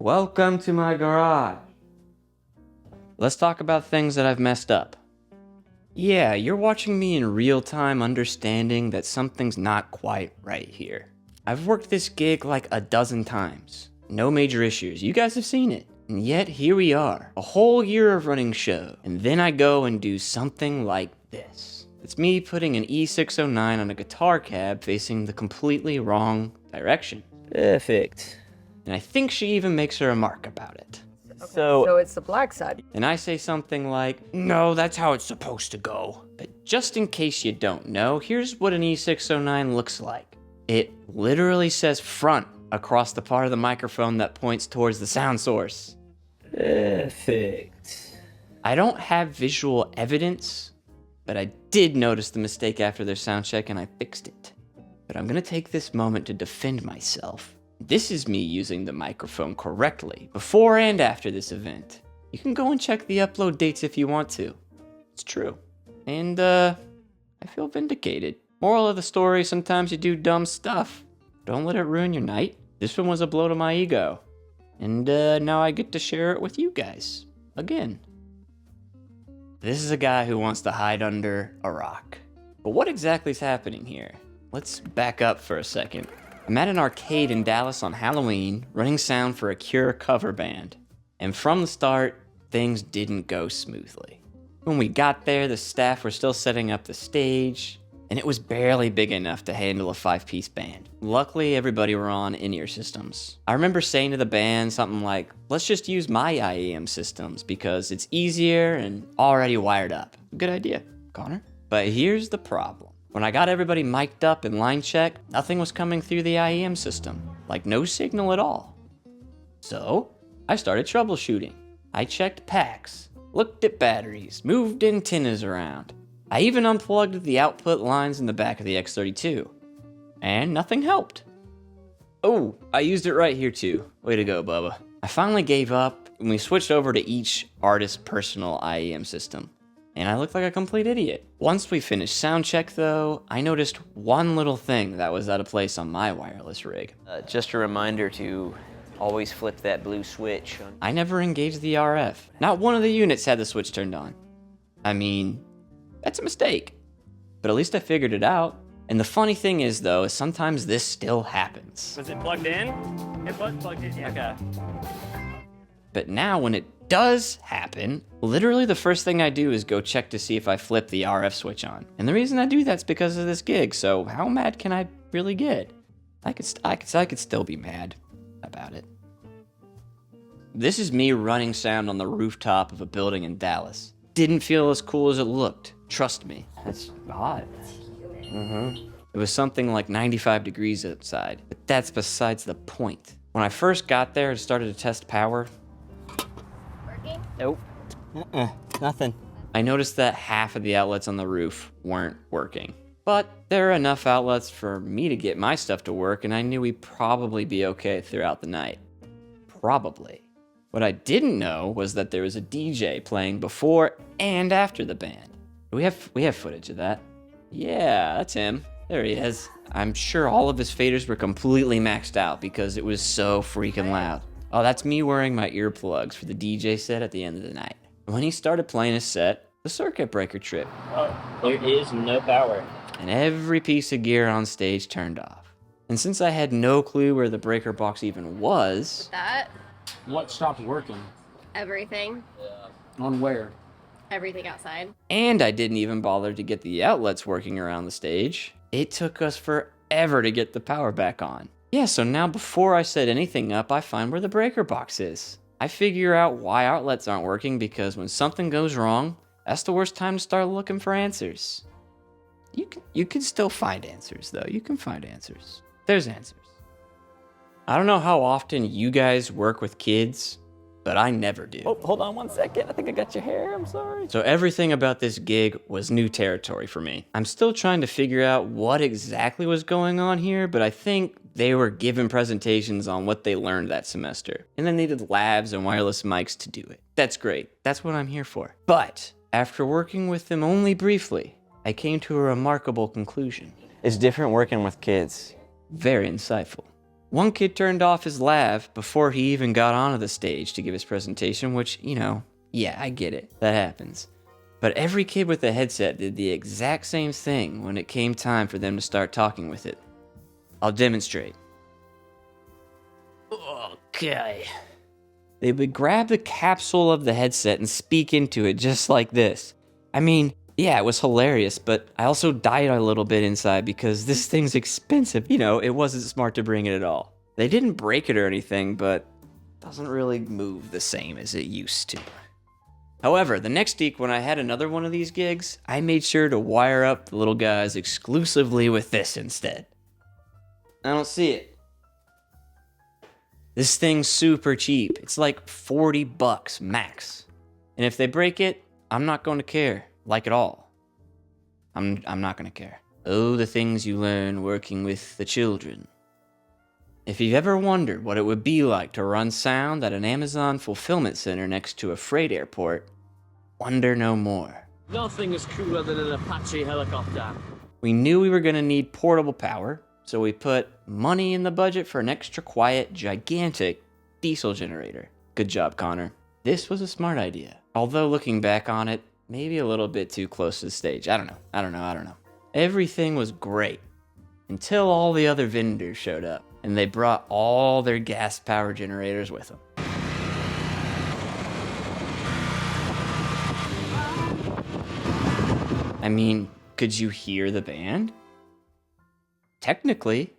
Welcome to my garage. Let's talk about things that I've messed up. Yeah, you're watching me in real time understanding that something's not quite right here. I've worked this gig like a dozen times. No major issues, you guys have seen it. And yet here we are, a whole year of running show. And then I go and do something like this. It's me putting an E609 on a guitar cab facing the completely wrong direction. Perfect. And I think she even makes a remark about it. Okay, So so it's the black side. And I say something like, no, that's how it's supposed to go. But just in case you don't know, here's what an E609 looks like. It literally says front across the part of the microphone that points towards the sound source. Perfect. I don't have visual evidence, but I did notice the mistake after their sound check and I fixed it. But I'm gonna take this moment to defend myself. This is me using the microphone correctly, before and after this event. You can go and check the upload dates if you want to. It's true. And, I feel vindicated. Moral of the story, sometimes you do dumb stuff. Don't let it ruin your night. This one was a blow to my ego. And, now I get to share it with you guys. Again. This is a guy who wants to hide under a rock. But what exactly is happening here? Let's back up for a second. I'm at an arcade in Dallas on Halloween, running sound for a Cure cover band. And from the start, things didn't go smoothly. When we got there, the staff were still setting up the stage, and it was barely big enough to handle a 5-piece band. Luckily, everybody were on in-ear systems. I remember saying to the band something like, let's just use my IEM systems because it's easier and already wired up. Good idea, Connor. But here's the problem. When I got everybody mic'd up and line checked, nothing was coming through the IEM system. Like no signal at all. So, I started troubleshooting. I checked packs, looked at batteries, moved antennas around. I even unplugged the output lines in the back of the X32. And nothing helped. Oh, I used it right here too. Way to go, Bubba. I finally gave up and we switched over to each artist's personal IEM system. And I looked like a complete idiot. Once we finished sound check though, I noticed one little thing that was out of place on my wireless rig. Just a reminder to always flip that blue switch. I never engaged the RF. Not one of the units had the switch turned on. I mean, that's a mistake. But at least I figured it out. And the funny thing is though, is sometimes this still happens. Was it plugged in? It was plugged in, yeah. Okay. But now when it does happen, literally the first thing I do is go check to see if I flip the RF switch on. And the reason I do that's because of this gig, so how mad can I really get? I could still be mad about it. This is me running sound on the rooftop of a building in Dallas. Didn't feel as cool as it looked, trust me. That's hot. It was something like 95 degrees outside, but that's besides the point. When I first got there and started to test power, Nope. Nothing. I noticed that half of the outlets on the roof weren't working. But there are enough outlets for me to get my stuff to work, and I knew we'd probably be okay throughout the night. Probably. What I didn't know was that there was a DJ playing before and after the band. We have footage of that. Yeah, that's him. There he is. I'm sure all of his faders were completely maxed out because it was so freaking loud. Oh, that's me wearing my earplugs for the DJ set at the end of the night. When he started playing his set, the circuit breaker tripped. Oh, there is no power. And every piece of gear on stage turned off. And since I had no clue where the breaker box even was... That, What stopped working? everything, On where? everything outside. And I didn't even bother to get the outlets working around the stage. It took us forever to get the power back on. Yeah, so now before I set anything up, I find where the breaker box is. I figure out why outlets aren't working because when something goes wrong, that's the worst time to start looking for answers. You can still find answers though. You can find answers. There's answers. I don't know how often you guys work with kids, but I never do. Oh, hold on 1 second. I think I got your hair. I'm sorry. So everything about this gig was new territory for me. I'm still trying to figure out what exactly was going on here, but I think they were given presentations on what they learned that semester, and then needed labs and wireless mics to do it. That's great. That's what I'm here for. But after working with them only briefly, I came to a remarkable conclusion. It's different working with kids. Very insightful. One kid turned off his lav before he even got onto the stage to give his presentation, which, yeah, I get it. That happens. But every kid with a headset did the exact same thing when it came time for them to start talking with it. I'll demonstrate. Okay. They would grab the capsule of the headset and speak into it just like this. I mean, yeah, it was hilarious, but I also died a little bit inside because this thing's expensive. It wasn't smart to bring it at all. They didn't break it or anything, but it doesn't really move the same as it used to. However, the next week when I had another one of these gigs, I made sure to wire up the little guys exclusively with this instead. I don't see it. This thing's super cheap. It's like $40 max. And if they break it, I'm not going to care, like at all. I'm not going to care. Oh, the things you learn working with the children. If you've ever wondered what it would be like to run sound at an Amazon fulfillment center next to a freight airport, wonder no more. Nothing is cooler than an Apache helicopter. We knew we were going to need portable power, so we put money in the budget for an extra quiet, gigantic diesel generator. Good job, Connor. This was a smart idea. Although looking back on it, maybe a little bit too close to the stage. I don't know. Everything was great until all the other vendors showed up and they brought all their gas power generators with them. I mean, could you hear the band? Technically,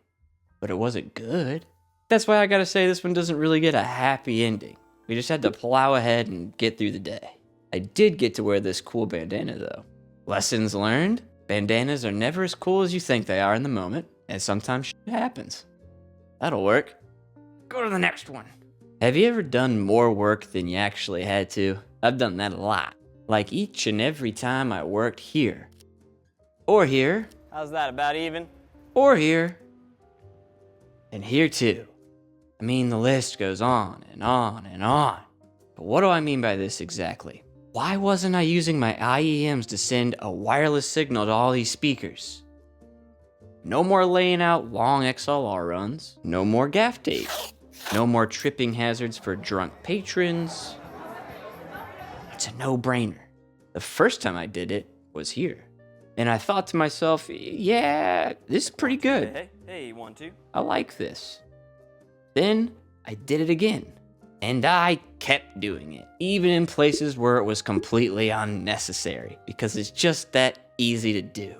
but it wasn't good. That's why I gotta say this one doesn't really get a happy ending. We just had to plow ahead and get through the day. I did get to wear this cool bandana though. Lessons learned? Bandanas are never as cool as you think they are in the moment, and sometimes shit happens. That'll work. Go to the next one. Have you ever done more work than you actually had to? I've done that a lot. Like each and every time I worked here. Or here. How's that, about even? Or here. And here too. I mean, the list goes on and on and on. But what do I mean by this exactly? Why wasn't I using my IEMs to send a wireless signal to all these speakers? No more laying out long XLR runs. No more gaff tape. No more tripping hazards for drunk patrons. It's a no-brainer. The first time I did it was here. And I thought to myself, yeah, this is pretty good. Hey, 1, 2. I like this. Then I did it again. And I kept doing it, even in places where it was completely unnecessary, because it's just that easy to do.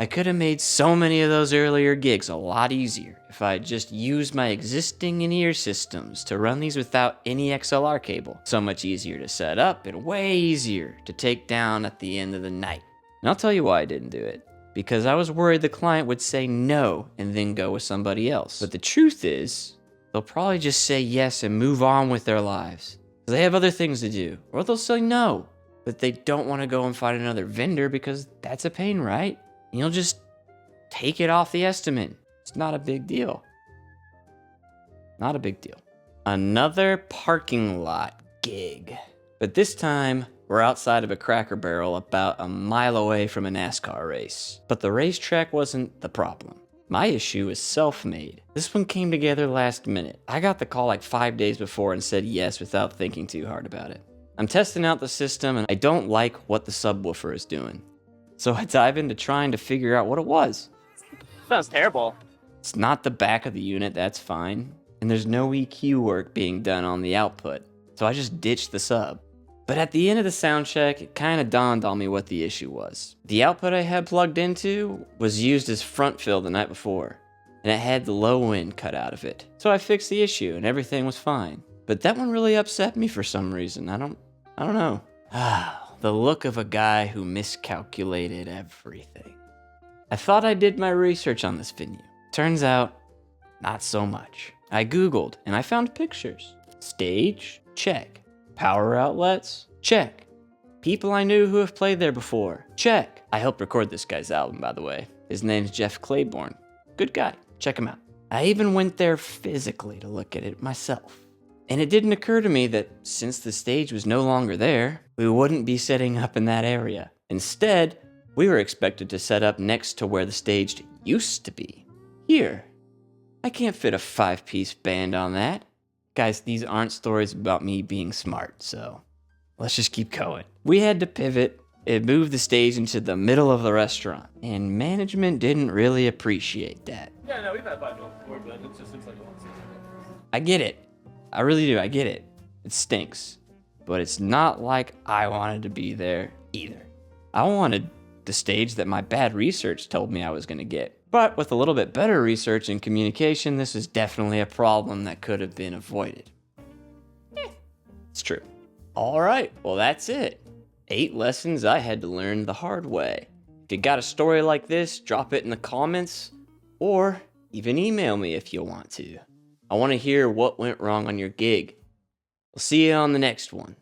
I could have made so many of those earlier gigs a lot easier if I had just used my existing in-ear systems to run these without any XLR cable. So much easier to set up and way easier to take down at the end of the night. And I'll tell you why I didn't do it. Because I was worried the client would say no and then go with somebody else. But the truth is, they'll probably just say yes and move on with their lives. Because they have other things to do. Or they'll say no, but they don't want to go and find another vendor because that's a pain, right? And you'll just take it off the estimate. It's not a big deal. Not a big deal. Another parking lot gig. But this time, we're outside of a Cracker Barrel about a mile away from a NASCAR race. But the racetrack wasn't the problem. My issue is self-made. This one came together last minute. I got the call like 5 days before and said yes without thinking too hard about it. I'm testing out the system and I don't like what the subwoofer is doing. So I dive into trying to figure out what it was. Sounds terrible. It's not the back of the unit, that's fine. And there's no EQ work being done on the output. So I just ditched the sub. But at the end of the sound check, it kind of dawned on me what the issue was. The output I had plugged into was used as front fill the night before, and it had the low end cut out of it. So I fixed the issue and everything was fine. But that one really upset me for some reason. I don't know. The look of a guy who miscalculated everything. I thought I did my research on this venue. Turns out, not so much. I Googled and I found pictures. Stage? Check. Power outlets? Check. People I knew who have played there before? Check. I helped record this guy's album, by the way. His name's Jeff Claiborne. Good guy. Check him out. I even went there physically to look at it myself. And it didn't occur to me that since the stage was no longer there, we wouldn't be setting up in that area. Instead, we were expected to set up next to where the stage used to be. Here. I can't fit a 5-piece band on that. Guys, these aren't stories about me being smart, so let's just keep going. We had to pivot and move the stage into the middle of the restaurant, and management didn't really appreciate that. Yeah, no, we've had 5 before, but it's like a lot. I get it. I really do. I get it. It stinks. But it's not like I wanted to be there either. I wanted the stage that my bad research told me I was going to get. But with a little bit better research and communication, this is definitely a problem that could have been avoided. It's true. All right, well, that's it. 8 lessons I had to learn the hard way. If you got a story like this, drop it in the comments, or even email me if you want to. I want to hear what went wrong on your gig. We'll see you on the next one.